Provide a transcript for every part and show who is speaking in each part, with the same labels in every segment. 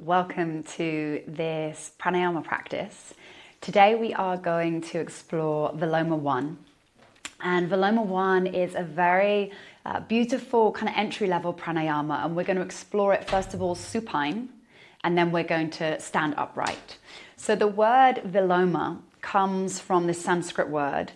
Speaker 1: welcome to this pranayama practice. Today we are going to explore Viloma 1. And Viloma 1 is a very beautiful kind of entry-level pranayama, and we're going to explore it first of all supine, and then we're going to stand upright. So the word Viloma comes from this Sanskrit word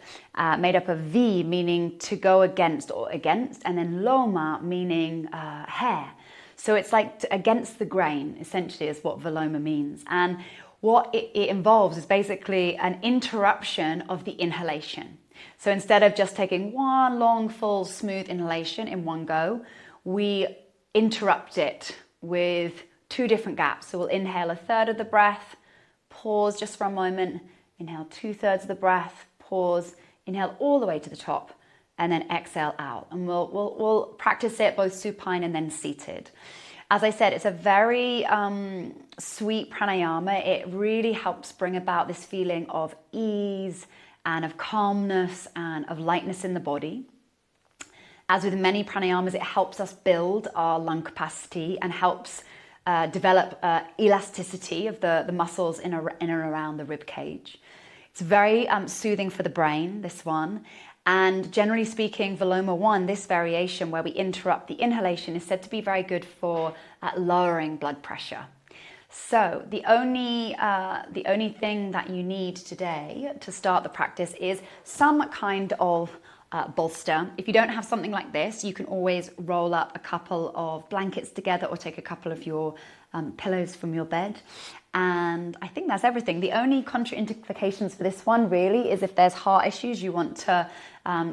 Speaker 1: made up of V, meaning to go against or against, and then Loma, meaning hair. So it's like against the grain, essentially, is what Viloma means. And what it involves is basically an interruption of the inhalation. So instead of just taking one long, full, smooth inhalation in one go, we interrupt it with two different gaps. So we'll inhale a third of the breath, pause just for a moment, inhale 2/3 of the breath, pause, inhale all the way to the top, and then exhale out. And we'll practice it both supine and then seated. As I said, it's a very sweet pranayama. It really helps bring about this feeling of ease and of calmness and of lightness in the body. As with many pranayamas, it helps us build our lung capacity and helps develop elasticity of the muscles in and around the rib cage. It's very soothing for the brain, this one. And generally speaking, Viloma 1, this variation where we interrupt the inhalation, is said to be very good for lowering blood pressure. So the only thing that you need today to start the practice is some kind of bolster. If you don't have something like this, you can always roll up a couple of blankets together or take a couple of your pillows from your bed. And I think that's everything. The only contraindications for this one really is if there's heart issues, you want to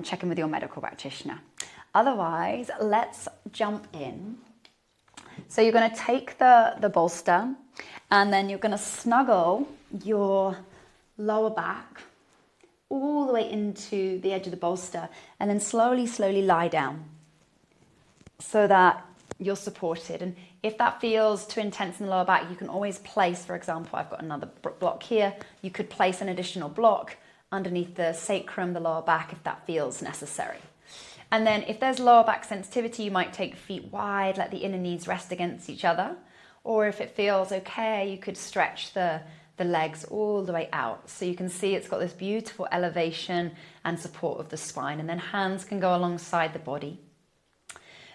Speaker 1: check in with your medical practitioner. Otherwise, let's jump in. So you're going to take the bolster, and then you're going to snuggle your lower back all the way into the edge of the bolster, and then slowly lie down so that you're supported. And if that feels too intense in the lower back, you can always place, for example, I've got another block here. You could place an additional block underneath the sacrum, the lower back, if that feels necessary. And then if there's lower back sensitivity, you might take feet wide, let the inner knees rest against each other. Or if it feels okay, you could stretch the legs all the way out. So you can see it's got this beautiful elevation and support of the spine. And then hands can go alongside the body.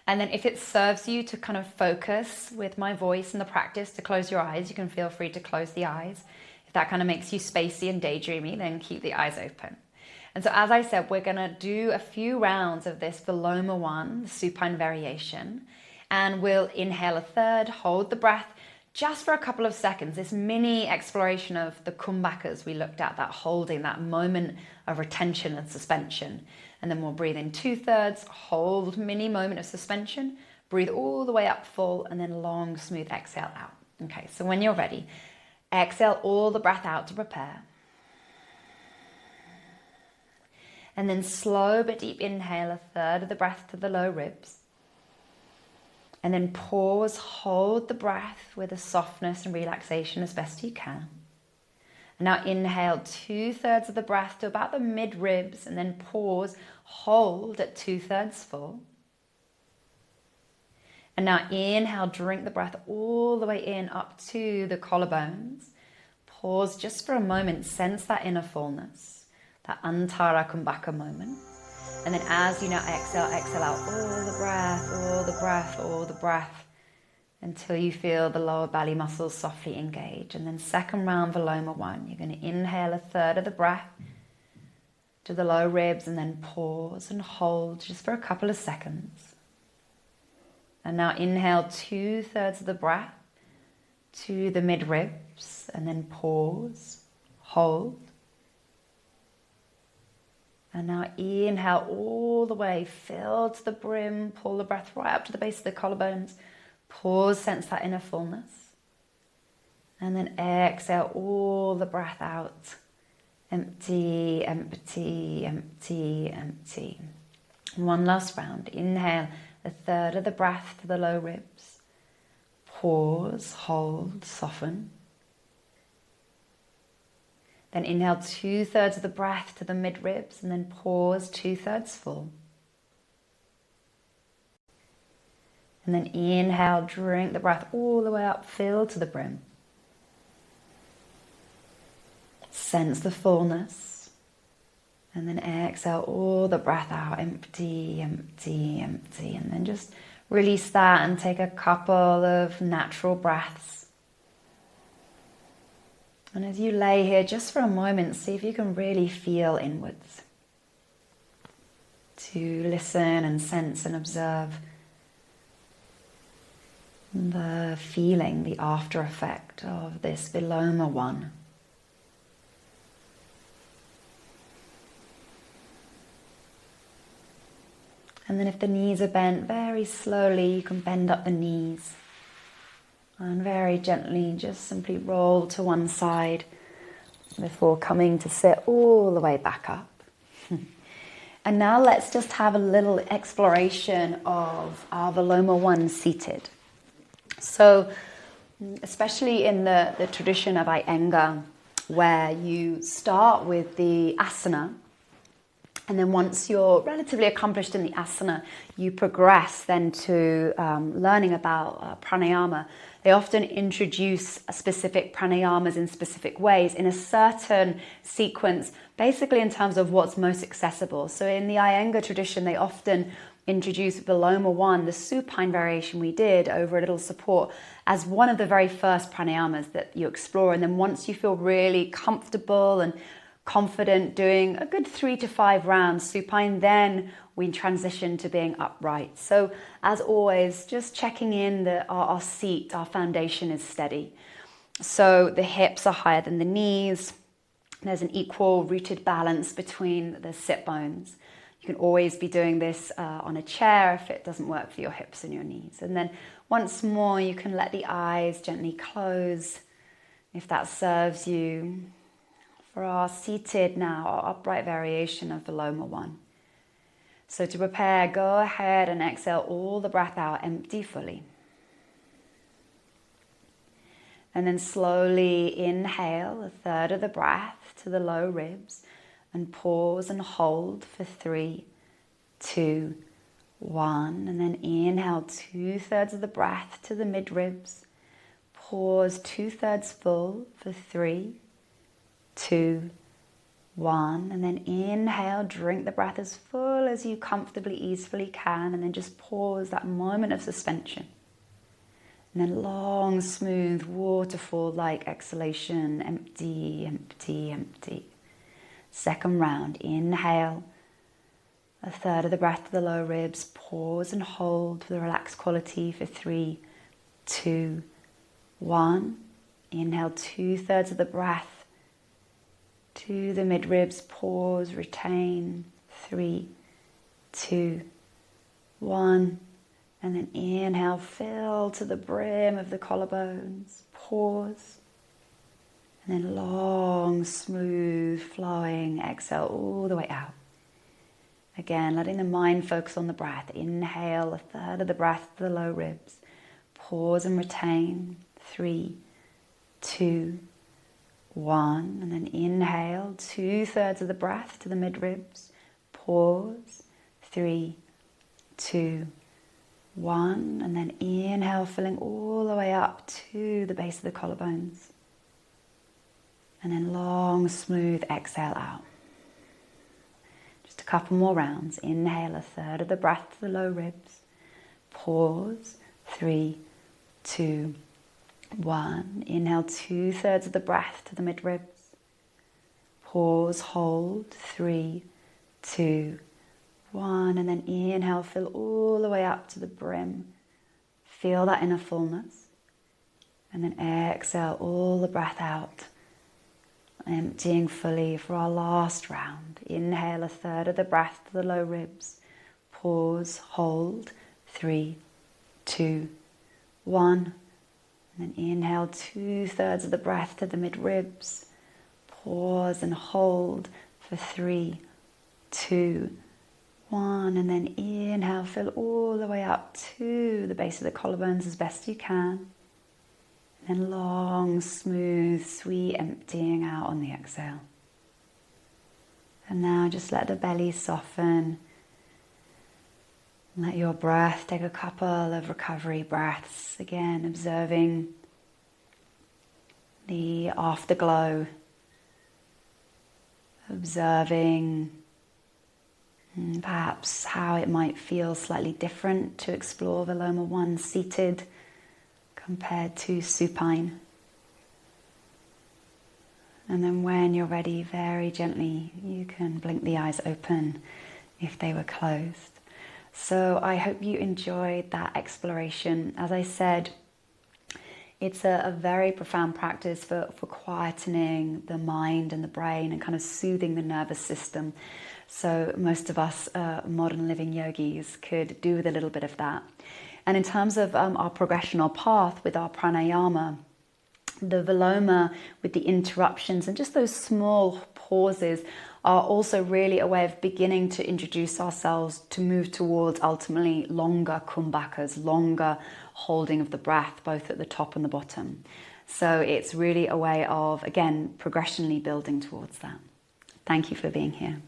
Speaker 1: And then if it serves you to kind of focus with my voice in the practice to close your eyes, you can feel free to close the eyes. If that kind of makes you spacey and daydreamy, then keep the eyes open. And so as I said, we're going to do a few rounds of this Viloma 1, the supine variation. And we'll inhale a third, hold the breath just for a couple of seconds. This mini exploration of the kumbhakas we looked at, that holding, that moment of retention and suspension. And then we'll breathe in 2/3, hold, mini moment of suspension, breathe all the way up full, and then long, smooth exhale out. Okay, so when you're ready, exhale all the breath out to prepare. And then slow but deep inhale, a third of the breath to the low ribs. And then pause, hold the breath with a softness and relaxation as best you can. And now inhale 2/3 of the breath to about the mid ribs, and then pause, hold at 2/3 full. And now inhale, drink the breath all the way in up to the collarbones. Pause just for a moment, sense that inner fullness, that antara kumbhaka moment. And then as you now exhale out all the breath, all the breath, all the breath, until you feel the lower belly muscles softly engage. And then second round, Viloma 1, you're going to inhale a third of the breath to the low ribs, and then pause and hold just for a couple of seconds. And now inhale 2/3 of the breath to the mid ribs, and then pause, hold. And now inhale all the way, fill to the brim, pull the breath right up to the base of the collarbones. Pause, sense that inner fullness. And then exhale all the breath out. Empty, empty, empty, empty. One last round. Inhale a third of the breath to the low ribs. Pause, hold, soften. Then inhale 2/3 of the breath to the mid ribs, and then pause 2/3 full. And then inhale, drink the breath all the way up, fill to the brim. Sense the fullness. And then exhale all the breath out, empty, empty, empty. And then just release that and take a couple of natural breaths. And as you lay here, just for a moment, see if you can really feel inwards. To listen and sense and observe the feeling, the after effect of this Viloma one. And then if the knees are bent, very slowly you can bend up the knees. And very gently just simply roll to one side before coming to sit all the way back up. And now let's just have a little exploration of our Viloma one seated. So, especially in the tradition of Iyengar, where you start with the asana, and then once you're relatively accomplished in the asana, you progress then to learning about pranayama. They often introduce specific pranayamas in specific ways in a certain sequence, basically in terms of what's most accessible. So in the Iyengar tradition, they often introduce Viloma one, the supine variation we did over a little support, as one of the very first pranayamas that you explore. And then once you feel really comfortable and confident doing a good 3 to 5 rounds supine, then we transition to being upright. So as always, just checking in that our seat, our foundation is steady. So the hips are higher than the knees. There's an equal rooted balance between the sit bones. You can always be doing this on a chair if it doesn't work for your hips and your knees. And then once more, you can let the eyes gently close if that serves you. For our seated now, our upright variation of Viloma one. So to prepare, go ahead and exhale all the breath out, empty fully. And then slowly inhale a third of the breath to the low ribs and pause and hold for 3, 2, 1. And then inhale 2/3 of the breath to the mid ribs. Pause 2/3 full for 3, 2, 1. And then inhale, drink the breath as full as you comfortably, easily can. And then just pause that moment of suspension. And then long, smooth, waterfall-like exhalation, empty, empty, empty. Second round, inhale, a third of the breath to the low ribs. Pause and hold for the relaxed quality for 3, 2, 1. Inhale 2/3 of the breath to the mid ribs. Pause, retain, 3, 2, 1. And then inhale, fill to the brim of the collarbones. Pause. And then long, smooth, flowing exhale all the way out. Again, letting the mind focus on the breath. Inhale, a third of the breath to the low ribs. Pause and retain. 3, 2, 1. And then inhale, 2/3 of the breath to the mid ribs. Pause. 3, 2, 1. And then inhale, filling all the way up to the base of the collarbones. And then long, smooth exhale out. Just a couple more rounds. Inhale, a third of the breath to the low ribs. Pause. 3, 2, 1. Inhale, 2/3 of the breath to the mid ribs. Pause, hold. 3, 2, 1. And then inhale, fill all the way up to the brim. Feel that inner fullness. And then exhale all the breath out. Emptying fully for our last round. Inhale, a third of the breath to the low ribs. Pause, hold. 3, 2, 1. And then inhale 2/3 of the breath to the mid ribs. Pause and hold for 3, 2, 1. And then inhale, fill all the way up to the base of the collarbones as best you can. And then long, smooth, sweet emptying out on the exhale. And now just let the belly soften. Let your breath take a couple of recovery breaths. Again, observing the afterglow, observing perhaps how it might feel slightly different to explore Viloma 1 seated compared to supine. And then when you're ready, very gently, you can blink the eyes open if they were closed. So I hope you enjoyed that exploration. As I said, it's a very profound practice for quietening the mind and the brain and kind of soothing the nervous system. So most of us modern living yogis could do with a little bit of that. And in terms of our progression or path with our pranayama, the Viloma with the interruptions and just those small pauses are also really a way of beginning to introduce ourselves to move towards ultimately longer kumbhakas, longer holding of the breath, both at the top and the bottom. So it's really a way of, again, progressionally building towards that. Thank you for being here.